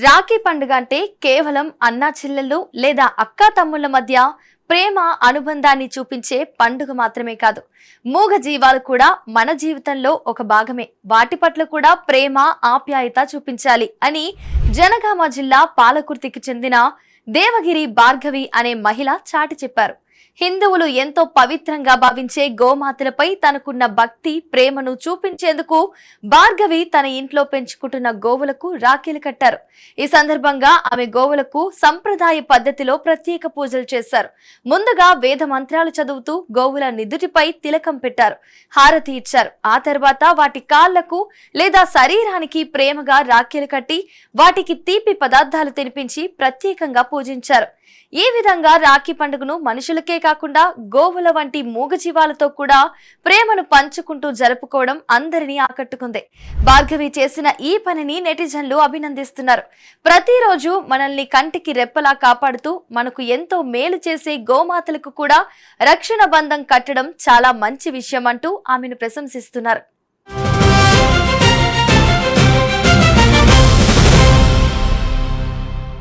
రాఖీ పండుగ అంటే కేవలం అన్నా చెల్లెళ్ళు లేదా అక్కా తమ్ముళ్ల మధ్య ప్రేమ అనుబంధాన్ని చూపించే పండుగ మాత్రమే కాదు. మూగ జీవాలు కూడా మన జీవితంలో ఒక భాగమే. వాటి పట్ల కూడా ప్రేమ ఆప్యాయత చూపించాలి అని జనగామ జిల్లా పాలకుర్తికి చెందిన దేవగిరి భార్గవి అనే మహిళ చాటి చెప్పారు. హిందువులు ఎంతో పవిత్రంగా భావించే గోమాతలపై తనకున్న భక్తి ప్రేమను చూపించేందుకు భార్గవి తన ఇంట్లో పెంచుకుంటున్న గోవులకు రాఖీలు కట్టారు. ఈ సందర్భంగా ఆమె గోవులకు సంప్రదాయ పద్ధతిలో ప్రత్యేక పూజలు చేశారు. ముందుగా వేద మంత్రాలు చదువుతూ గోవుల నిదుటిపై తిలకం పెట్టారు, హారతి ఇచ్చారు. ఆ తర్వాత వాటి కాళ్లకు లేదా శరీరానికి ప్రేమగా రాఖీలు కట్టి వాటికి తీపి పదార్థాలు తినిపించి ప్రత్యేకంగా పూజించారు. ఈ విధంగా రాఖీ పండుగను మనుషులకే కాకుండా గోవుల వంటి మూగజీవాలతో కూడా ప్రేమను పంచుకుంటూ జరుపుకోవడం అందరినీ ఆకట్టుకుంది. భార్గవి చేసిన ఈ పనిని నెటిజన్లు అభినందిస్తున్నారు. ప్రతిరోజు మనల్ని కంటికి రెప్పలా కాపాడుతూ మనకు ఎంతో మేలు చేసే గోమాతలకు కూడా రక్షణ బంధం కట్టడం చాలా మంచి విషయం అంటూ ఆమెను ప్రశంసిస్తున్నారు.